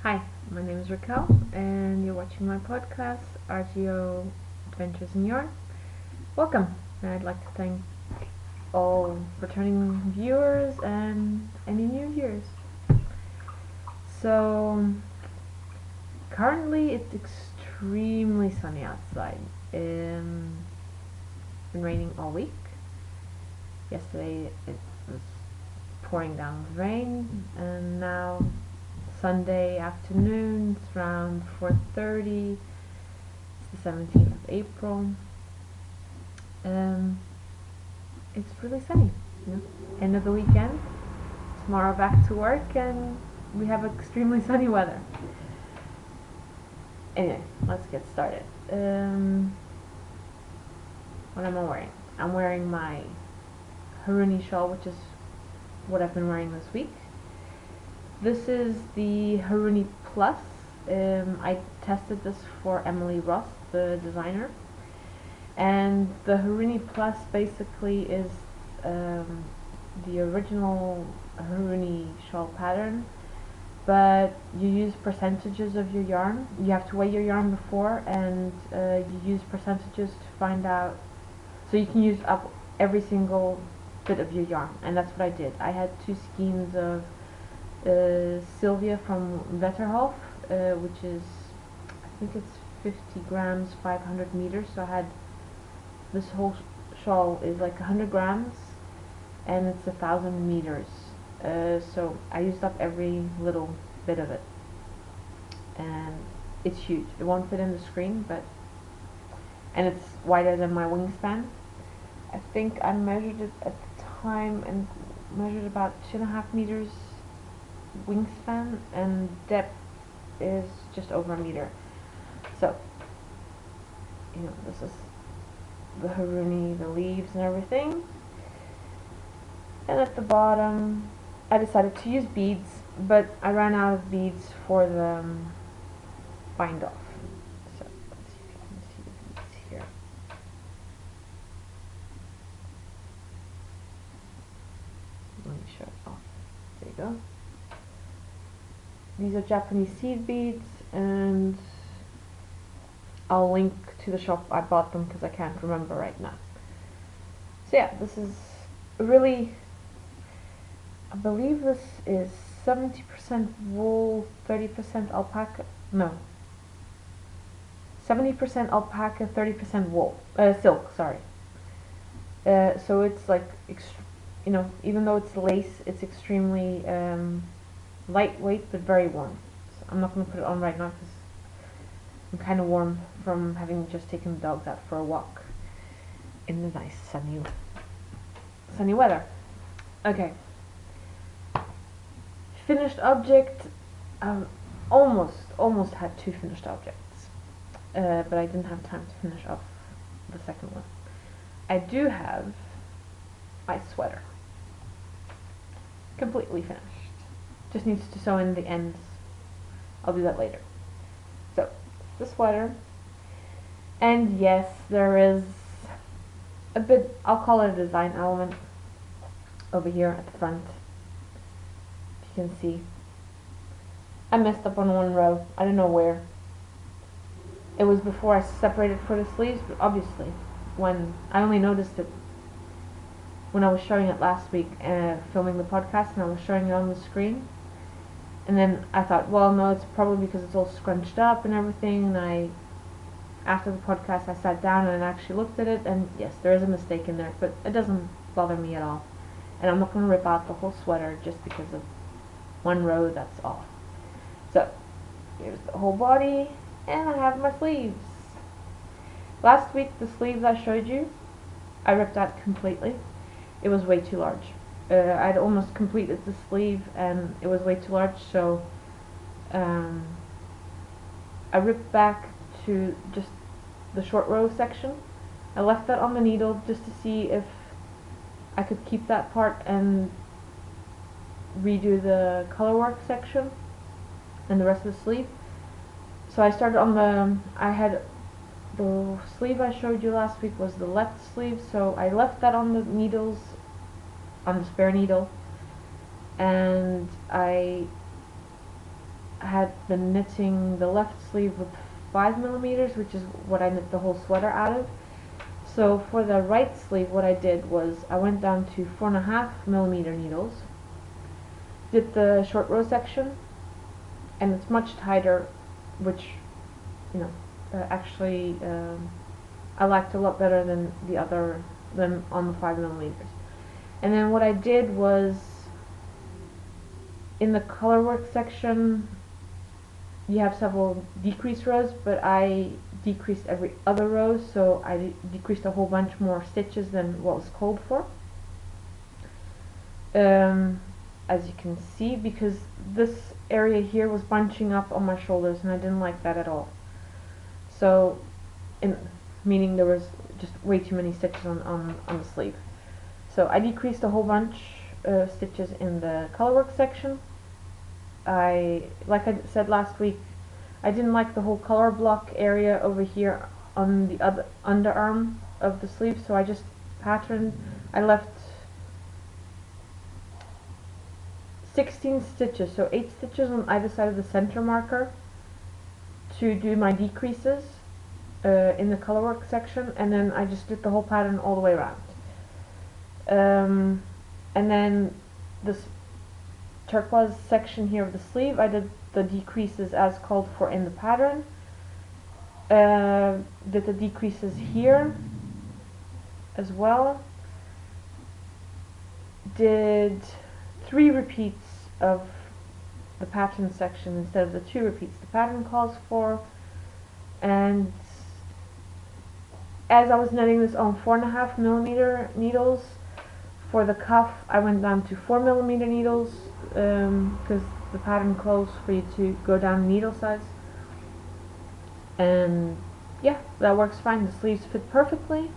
Hi, my name is Raquel, and you're watching my podcast, RGO Adventures in Yarn. Welcome, and I'd like to thank all returning viewers and any new viewers. So, currently it's extremely sunny outside. It's been raining all week. Yesterday it was pouring down with rain, and now Sunday afternoon, it's around 4:30. It's the 17th of April. It's really sunny. End of the weekend. Tomorrow back to work, and we have extremely sunny weather. Anyway, let's get started. What am I wearing? I'm wearing my Haruni shawl, which is what I've been wearing this week. This is the Haruni Plus. I tested this for Emily Ross, the designer, and the Haruni Plus basically is the original Haruni shawl pattern, but you use percentages of your yarn. You have to weigh your yarn before, and you use percentages to find out, so you can use up every single bit of your yarn, and that's what I did. I had 2 skeins of Sylvia from Vetterhof, which is, I think it's 50 grams, 500 meters. So I had this whole shawl is like 100 grams, and it's 1,000 meters. So I used up every little bit of it, and it's huge. It won't fit in the screen, and it's wider than my wingspan. I think I measured it at the time and measured about 2.5 meters wingspan, and depth is just over a meter. So, this is the Haruni, the leaves and everything. And at the bottom, I decided to use beads, but I ran out of beads for the bind off. So, let's see if you can see the beads here. Let me show it off. There you go. These are Japanese seed beads, and I'll link to the shop I bought them because I can't remember right now. So yeah, this is really, I believe this is 70% wool, 30% alpaca, no, 70% alpaca, 30% wool, silk, sorry. So it's like, even though it's lace, it's extremely lightweight but very warm. So I'm not going to put it on right now because I'm kind of warm from having just taken the dogs out for a walk in the nice sunny weather. Okay. Finished object. Almost had 2 finished objects, but I didn't have time to finish off the second one. I do have my sweater completely finished. Just needs to sew in the ends. I'll do that later. So, the sweater. And yes, there is a bit, I'll call it a design element over here at the front. If you can see. I messed up on one row. I don't know where. It was before I separated for the sleeves, but obviously, when I only noticed it when I was showing it last week, filming the podcast, and I was showing it on the screen. And then I thought, well, no, it's probably because it's all scrunched up and everything. And after the podcast, I sat down and actually looked at it, and yes, there is a mistake in there, but it doesn't bother me at all. And I'm not going to rip out the whole sweater just because of one row that's off. So, here's the whole body, and I have my sleeves. Last week, the sleeves I showed you, I ripped out completely. It was way too large. I'd almost completed the sleeve and it was way too large, so I ripped back to just the short row section. I left that on the needle just to see if I could keep that part and redo the colorwork section and the rest of the sleeve. So I started on the sleeve I showed you last week was the left sleeve, so I left that on the needles, on the spare needle, and I had been knitting the left sleeve with 5 millimeters, which is what I knit the whole sweater out of. So for the right sleeve, what I did was I went down to 4.5 millimeter needles, did the short row section, and it's much tighter, which, you know, actually I liked a lot better than on the 5 millimeters. And then what I did was, in the colorwork section, you have several decrease rows, but I decreased every other row, so I decreased a whole bunch more stitches than what was called for. As you can see, because this area here was bunching up on my shoulders, and I didn't like that at all. So, meaning there was just way too many stitches on the sleeve. So I decreased a whole bunch of stitches in the colorwork section. Like I said last week, I didn't like the whole color block area over here on the other underarm of the sleeve, so I just patterned. I left 16 stitches, so 8 stitches on either side of the center marker to do my decreases in the colorwork section, and then I just did the whole pattern all the way around. And then this turquoise section here of the sleeve, I did the decreases as called for in the pattern. Did the decreases here as well. Did 3 repeats of the pattern section instead of the 2 repeats the pattern calls for. And as I was knitting this on 4.5 millimeter needles, for the cuff I went down to 4 millimeter needles, because the pattern calls for you to go down needle size. And yeah, that works fine. The sleeves fit perfectly.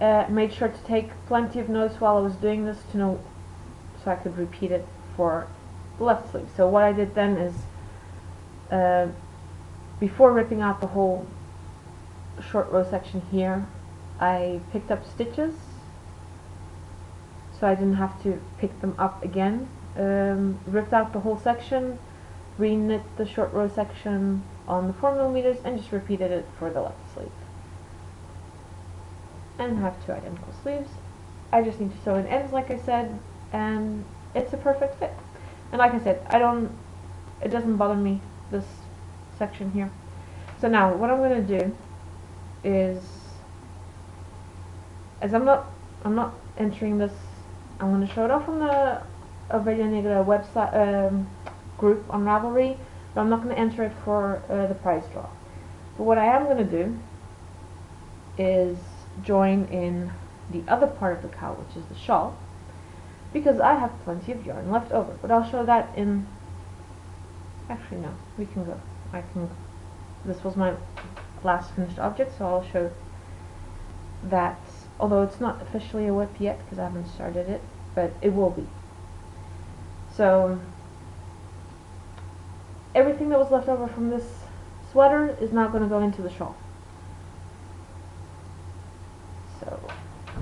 Made sure to take plenty of notes while I was doing this to know, so I could repeat it for the left sleeve. So what I did then is, before ripping out the whole short row section here, I picked up stitches so I didn't have to pick them up again. Ripped out the whole section, re-knit the short row section on the 4 millimeters, and just repeated it for the left sleeve. And have 2 identical sleeves. I just need to sew in ends, like I said, and it's a perfect fit. And like I said, it doesn't bother me, this section here. So now what I'm going to do is, as I'm not entering this, I'm going to show it off on the Ovelha Negra website group on Ravelry, but I'm not going to enter it for the prize draw. But what I am going to do is join in the other part of the cowl, which is the shawl, because I have plenty of yarn left over. But I'll show that in, actually no, we can go, this was my last finished object, so I'll show that, although it's not officially a whip yet because I haven't started it, but it will be. So everything that was left over from this sweater is now going to go into the shawl. So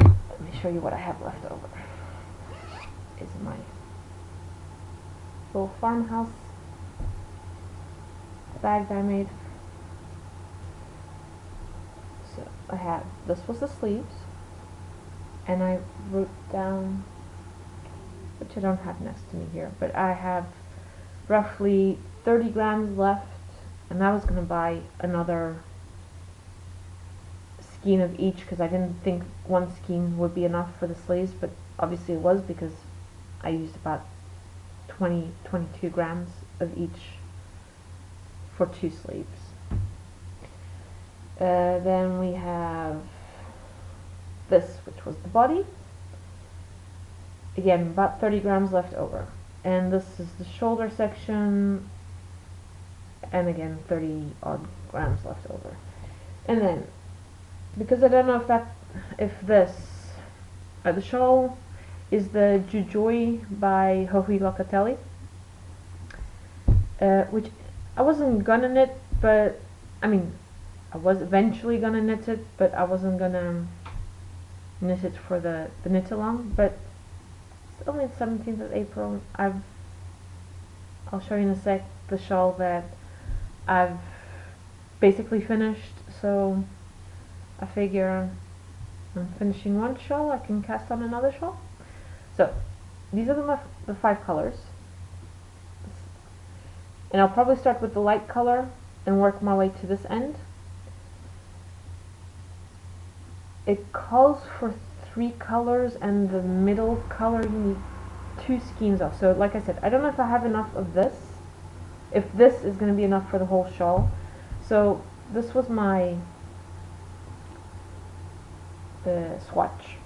let me show you what I have left over. Is my little farmhouse bag that I made. So I have, this was the sleeves, and I wrote down, which I don't have next to me here, but I have roughly 30 grams left, and I was going to buy another skein of each because I didn't think one skein would be enough for the sleeves, but obviously it was, because I used about 22 grams of each for 2 sleeves. Then we have this, which was the body. Again, about 30 grams left over. And this is the shoulder section, and again 30 odd grams left over. And then, because I don't know if the shawl is the Jujoi by Joji Locatelli, which I wasn't gonna knit, but I mean, I was eventually gonna knit it, but I wasn't gonna knit it for the knit along. But it's only the 17th of April. I'll show you in a sec the shawl that I've basically finished, so I figure I'm finishing one shawl, I can cast on another shawl. So these are the 5 colors, and I'll probably start with the light color and work my way to this end. It calls for 3 colors, and the middle color you need 2 skeins of. So like I said, I don't know if I have enough of this, if this is going to be enough for the whole shawl. So this was my swatch,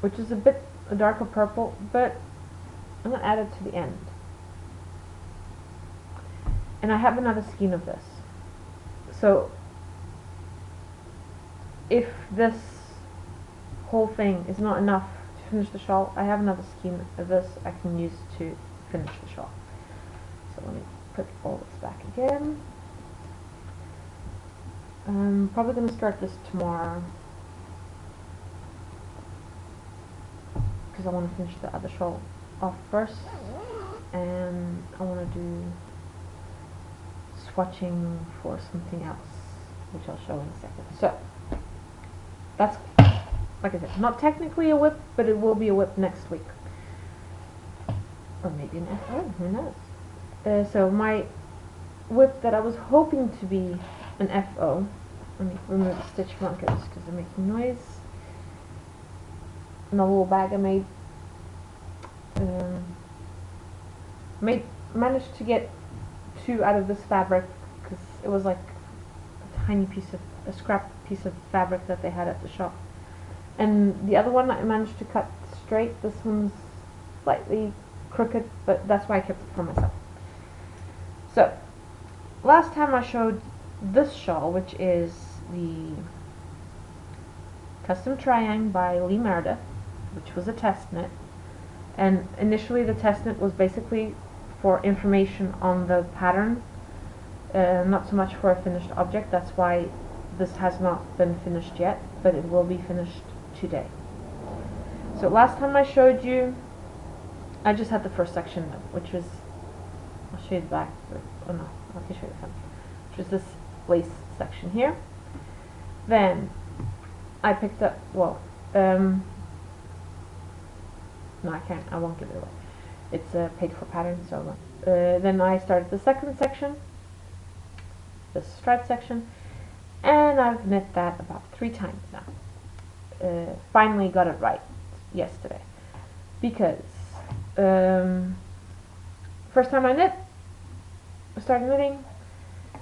which is a bit a darker purple, but I'm going to add it to the end. And I have another skein of this. So if this whole thing is not enough to finish the shawl, I have another skein of this I can use to finish the shawl. So let me put all this back again. I'm probably going to start this tomorrow because I want to finish the other shawl off first, and I want to do swatching for something else, which I'll show in a second. So that's, like I said, not technically a whip, but it will be a whip next week, or maybe an FO, who knows. So my whip that I was hoping to be an FO, let me remove the stitch markers because they're making noise. And the little bag I managed to get 2 out of this fabric because it was like a tiny piece of a scrap piece of fabric that they had at the shop, and the other one I managed to cut straight. This one's slightly crooked, but that's why I kept it for myself. So last time I showed this shawl, which is the Custom Triang by Lee Meredith, which was a test knit, and initially the test knit was basically for information on the pattern, not so much for a finished object. That's why this has not been finished yet, but it will be finished today. So last time I showed you, I just had the first section done, which was, I'll show you the back, oh no, I can show you the front, which was this lace section here. Then I picked up, well, no, I can't, I won't give it away. It's paid for pattern, so then I started the second section, the stripe section, and I've knit that about 3 times now. Finally got it right yesterday, because first time I started knitting,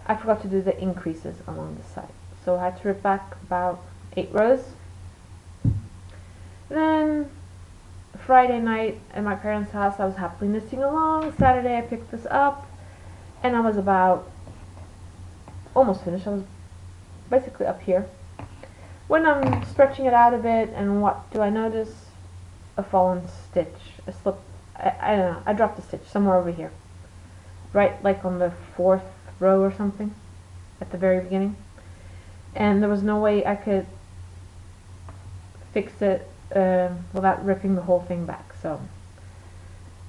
I forgot to do the increases along the side, so I had to rip back about 8 rows. Then Friday night at my parents' house, I was happily knitting along. Saturday I picked this up, and I was about almost finished. I was basically up here when I'm stretching it out a bit, and what do I notice? A fallen stitch, a slip. I don't know, I dropped a stitch somewhere over here, right like on the 4th row or something at the very beginning, and there was no way I could fix it without ripping the whole thing back. So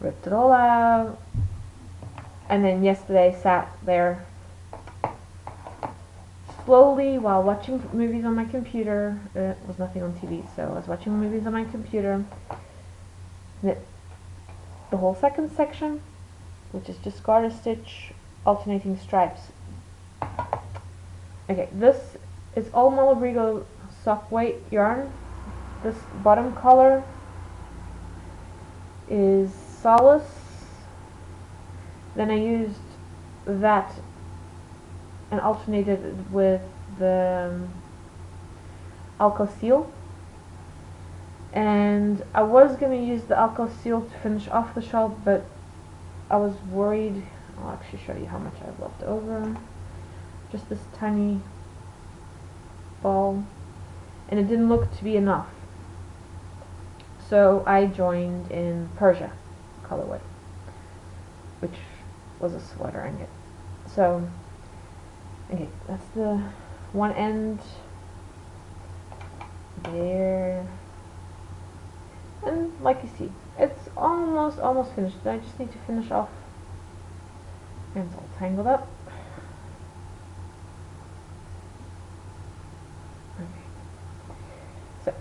ripped it all out, and then yesterday sat there slowly while watching movies on my computer. There was nothing on TV, so I was watching movies on my computer. Knit the whole second section, which is just garter stitch, alternating stripes. Okay, this is all Malabrigo sock weight yarn. This bottom color is Solace. Then I used that and alternated it with the Alco Seal. And I was going to use the Alco Seal to finish off the shawl, but I was worried. I'll actually show you how much I've left over. Just this tiny ball, and it didn't look to be enough. So I joined in Persia colorway, which was a sweater ingot. So, okay, that's the one end there. And like you see, it's almost finished. I just need to finish off And it's all tangled up. Okay. So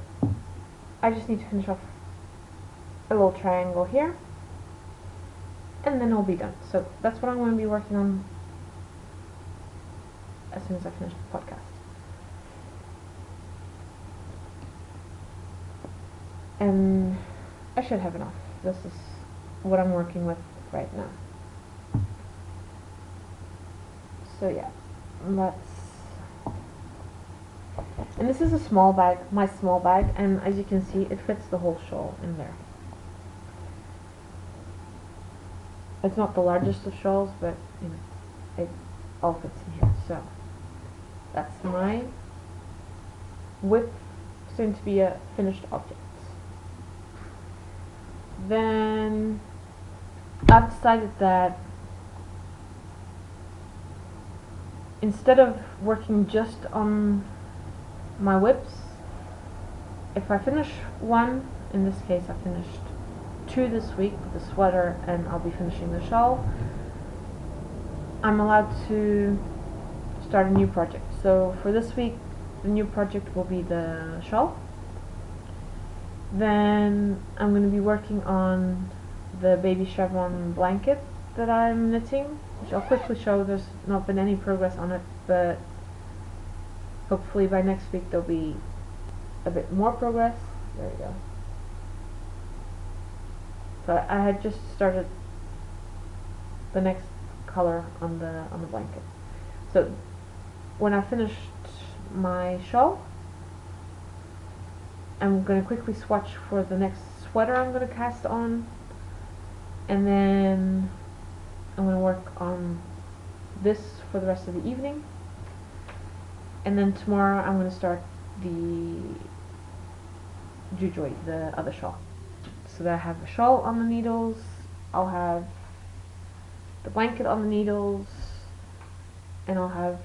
I just need to finish off a little triangle here, and then it'll be done. So that's what I'm going to be working on as soon as I finish the podcast. And I should have enough. This is what I'm working with right now. So yeah, and this is a small bag, my small bag, and as you can see, it fits the whole shawl in there. It's not the largest of shawls, but you know, it all fits in here. So that's my whip, soon to be a finished object. Then I've decided that instead of working just on my whips, if I finish one, in this case I finished 2 this week, the sweater, and I'll be finishing the shawl, I'm allowed to start a new project. So for this week, the new project will be the shawl. Then I'm going to be working on the baby chevron blanket that I'm knitting, which I'll quickly show. There's not been any progress on it, but hopefully by next week there'll be a bit more progress. There we go. So I had just started the next color on the blanket. So when I finished my shawl, I'm going to quickly swatch for the next sweater I'm going to cast on, and then I'm going to work on this for the rest of the evening, and then tomorrow I'm going to start the jujoy, the other shawl. So that I have a shawl on the needles, I'll have the blanket on the needles, and I'll have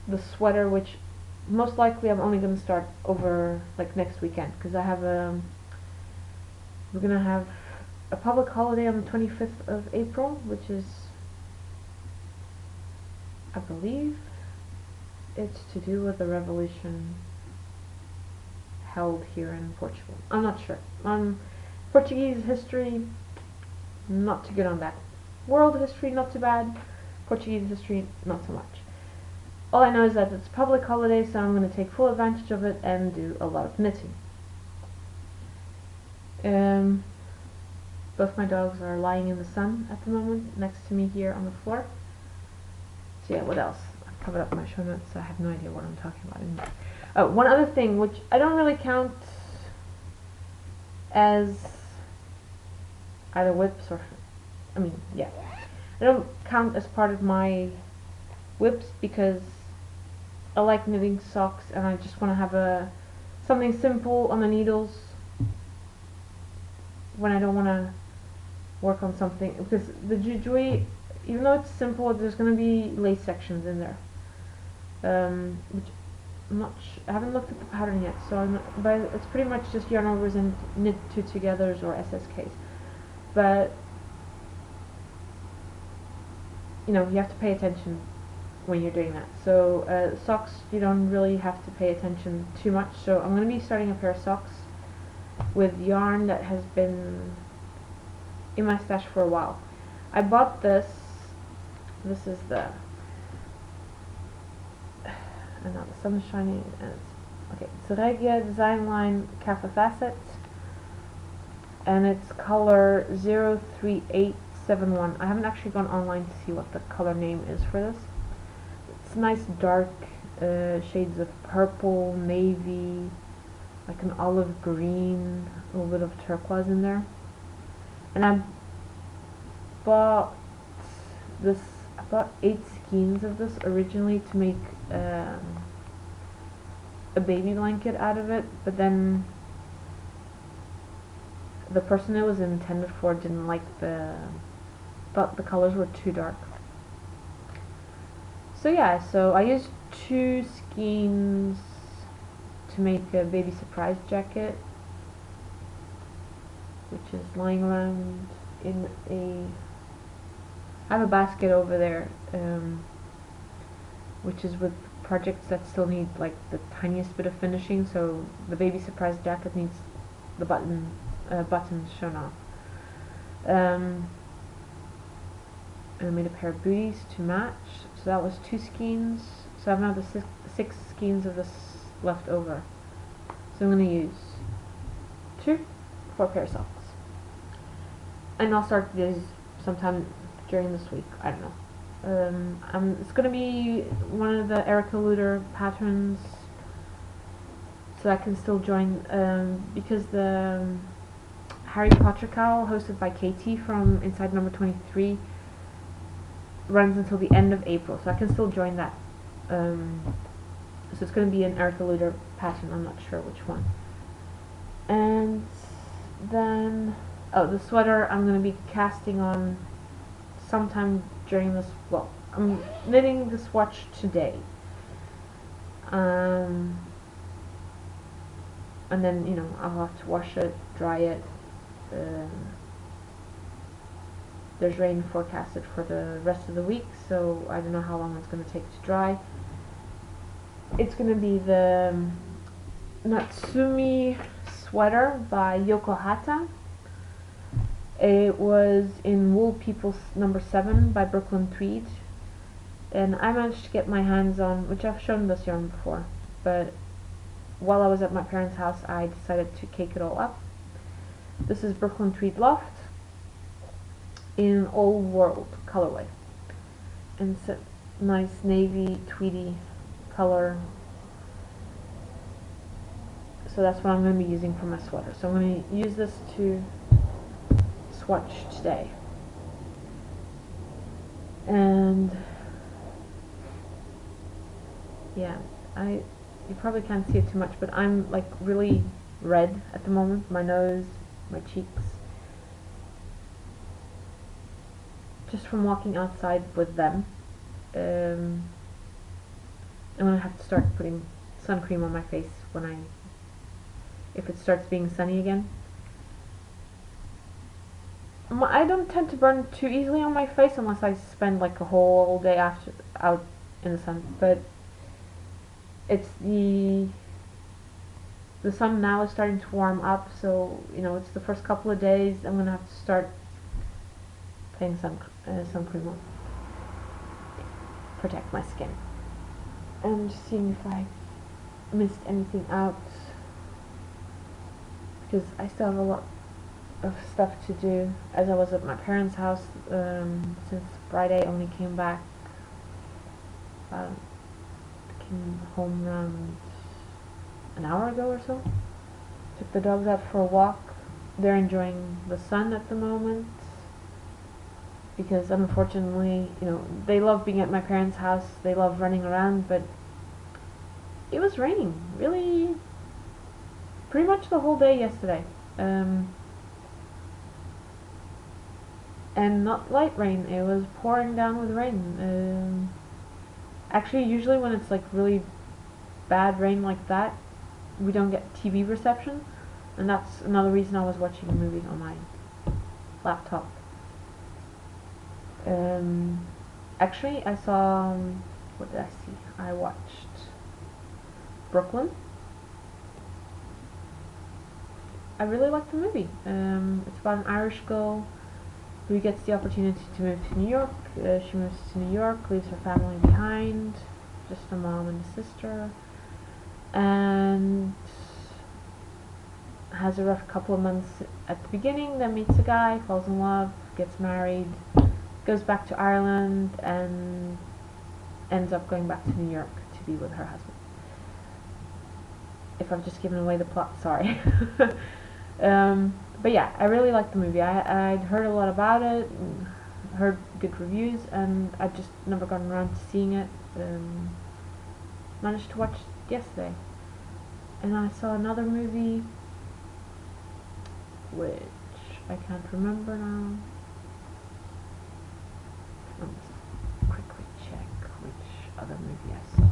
the sweater, which most likely I'm only going to start over like next weekend, because I have we're going to have a public holiday on the 25th of April, which is, I believe it's to do with the revolution held here in Portugal. I'm not sure. Portuguese history, not too good on that. World history, not too bad. Portuguese history, not so much. All I know is that it's a public holiday, so I'm going to take full advantage of it and do a lot of knitting. Both my dogs are lying in the sun at the moment, next to me here on the floor. So yeah, what else? I've covered up my show notes, so I have no idea what I'm talking about anymore. One other thing, which I don't really count as either whips or, I don't count as part of my whips because I like knitting socks and I just want to have something simple on the needles when I don't want to work on something, because the jujoy, even though it's simple, there's going to be lace sections in there, which I haven't looked at the pattern yet, so but it's pretty much just yarn overs and knit 2 togethers or SSKs, but you know, you have to pay attention when you're doing that. So socks, you don't really have to pay attention too much. So I'm going to be starting a pair of socks with yarn that has been in my stash for a while. I bought this is the, and now the sun is shining, and it's RGO Design Line Cafe Facet, and it's color 03871. I haven't actually gone online to see what the color name is for this. It's nice dark shades of purple, navy, like an olive green, a little bit of turquoise in there. And I bought 8 skeins of this originally to make a baby blanket out of it, but then the person it was intended for didn't like thought the colors were too dark. So yeah, so I used 2 skeins to make a baby surprise jacket, which is lying around in I have a basket over there, which is with projects that still need like the tiniest bit of finishing. So the baby surprise jacket needs the buttons shown off. And I made a pair of booties to match. So that was 2 skeins. So I have now the 6 skeins of this left over. So I'm going to use 4 pair of socks. And I'll start these sometime during this week. I don't know. It's going to be one of the Erica Luder patterns, so I can still join, because the Harry Potter cowl hosted by Katie from Inside Number 23 runs until the end of April, so I can still join that. So it's going to be an Erica Luder pattern, I'm not sure which one. And then, the sweater I'm going to be casting on sometime during this, I'm knitting the swatch today. And then, I'll have to wash it, dry it. There's rain forecasted for the rest of the week, so I don't know how long it's going to take to dry. It's going to be the Natsumi sweater by Yokohata. It was in Wool People number 7 by Brooklyn Tweed, and I managed to get my hands on, which I've shown this yarn before, but while I was at my parents' house I decided to cake it all up. This is Brooklyn Tweed Loft in Old World colorway, and it's a nice navy tweedy color, so that's what I'm going to be using for my sweater. So I'm going to use this to swatch today. And yeah, you probably can't see it too much, but I'm like really red at the moment, my nose, my cheeks, just from walking outside with them. I'm gonna have to start putting sun cream on my face if it starts being sunny again. I don't tend to burn too easily on my face unless I spend like a whole day out in the sun, but it's the sun now is starting to warm up, so it's the first couple of days I'm gonna have to start putting sun cream on, protect my skin. I'm just seeing if I missed anything out, because I still have a lot of stuff to do, as I was at my parents' house since Friday. Only came home around an hour ago or so. Took the dogs out for a walk. They're enjoying the sun at the moment, because unfortunately, they love being at my parents' house, they love running around, but it was raining really pretty much the whole day yesterday. And not light rain, it was pouring down with rain. Actually, usually when it's like really bad rain like that, we don't get TV reception, and that's another reason I was watching a movie on my laptop. Actually, I saw, what did I see? I watched Brooklyn. I really liked the movie. It's about an Irish girl who gets the opportunity to move to New York. She moves to New York, leaves her family behind, just a mom and a sister, and has a rough couple of months at the beginning, then meets a guy, falls in love, gets married, goes back to Ireland, and ends up going back to New York to be with her husband. If I've just given away the plot, sorry. But yeah, I really liked the movie. I'd heard a lot about it, and heard good reviews, and I'd just never gotten around to seeing it. Managed to watch it yesterday. And I saw another movie, which I can't remember now. Let's quickly check which other movie I saw.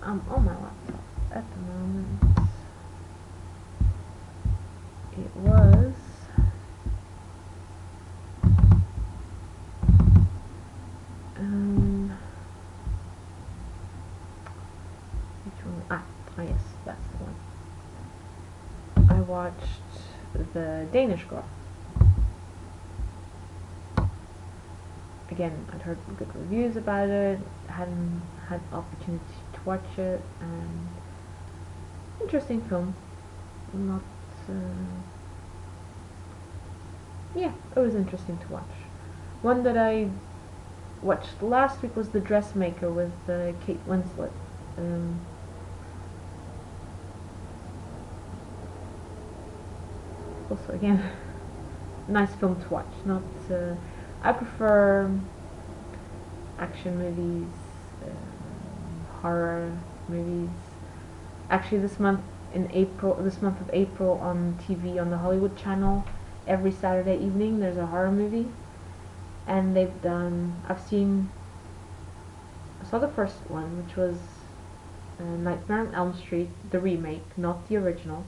I'm on my laptop at the moment. It was Which one? Yes, that's the one. I watched The Danish Girl. Again, I'd heard good reviews about it, hadn't had the opportunity to watch it, and interesting film. Not, yeah, it was interesting to watch. One that I watched last week was The Dressmaker with Kate Winslet. Also, again, nice film to watch. Not, I prefer action movies, horror movies. Actually, this month of April on TV on the Hollywood Channel, every Saturday evening there's a horror movie, and I saw the first one, which was Nightmare on Elm Street, the remake, not the original.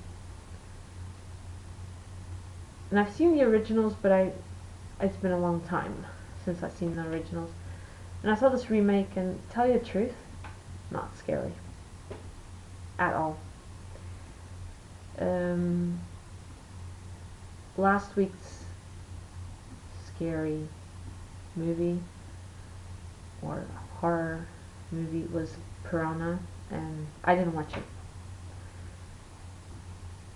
And I've seen the originals, but it's been a long time since I've seen the originals. And I saw this remake, and to tell you the truth, not scary at all. Last week's scary movie or horror movie was Piranha, and I didn't watch it.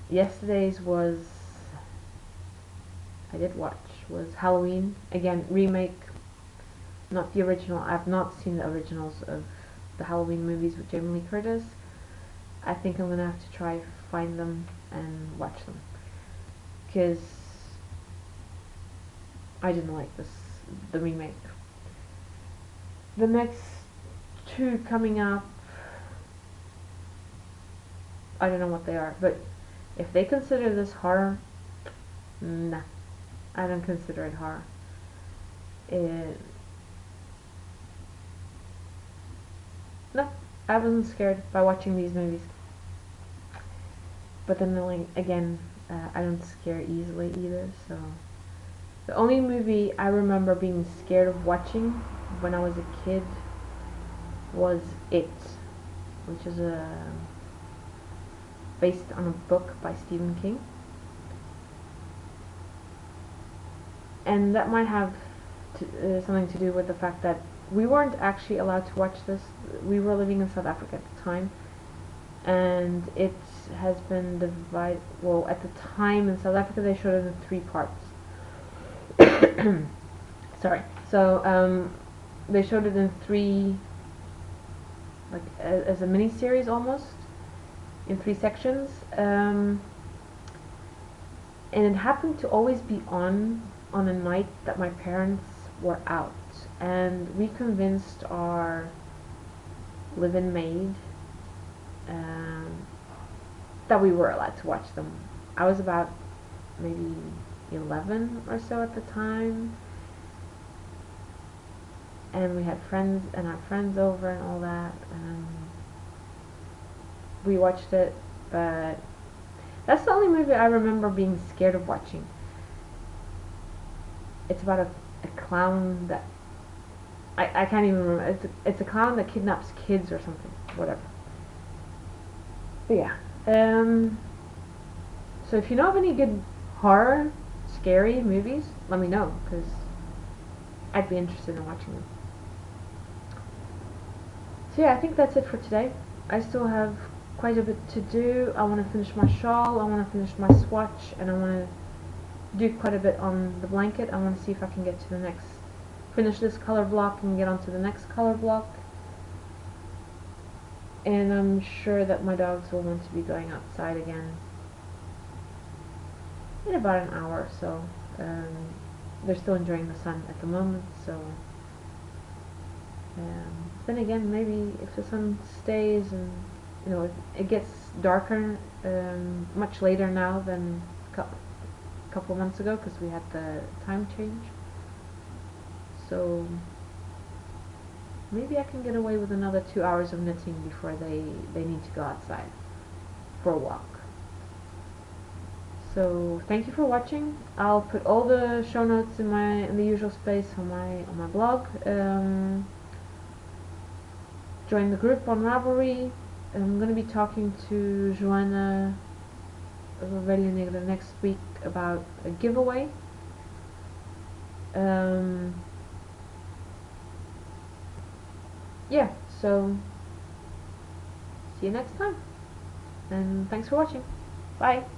Yesterday's I did watch was Halloween, again remake, not the original. I've not seen the originals of the Halloween movies with Jamie Lee Curtis. I think I'm gonna have to try find them and watch them, because I didn't like the remake. The next two coming up, I don't know what they are, but if they consider this horror, nah, I don't consider it horror. No, I wasn't scared by watching these movies. But then again, I don't scare easily either, so. The only movie I remember being scared of watching when I was a kid was It, which is based on a book by Stephen King. And that might have something to do with the fact that we weren't actually allowed to watch this. We were living in South Africa at the time, and it has been divided. Well, at the time in South Africa they showed it in 3 parts. Sorry. So they showed it in 3, like as a mini series almost, in 3 sections. And it happened to always be on a night that my parents were out, and we convinced our live-in maid that we were allowed to watch them. I was about maybe 11 or so at the time, and we had our friends over and all that, and we watched it. But that's the only movie I remember being scared of watching. It's about a clown that I can't even remember. It's a clown that kidnaps kids or something, whatever. But yeah. So if you know of any good horror, scary movies, let me know, because I'd be interested in watching them. So yeah, I think that's it for today. I still have quite a bit to do. I want to finish my shawl, I want to finish my swatch, and I want to do quite a bit on the blanket. I want to see if I can get to finish this color block and get onto the next color block. And I'm sure that my dogs will want to be going outside again in about an hour or so. They're still enjoying the sun at the moment, so then again, maybe if the sun stays and it gets darker much later now than a couple of months ago, because we had the time change. So maybe I can get away with another 2 hours of knitting before they need to go outside for a walk. So thank you for watching. I'll put all the show notes in the usual space on my blog. Join the group on Ravelry. I'm gonna be talking to Joanna Ovelha Negra next week about a giveaway. Yeah, so see you next time, and thanks for watching. Bye.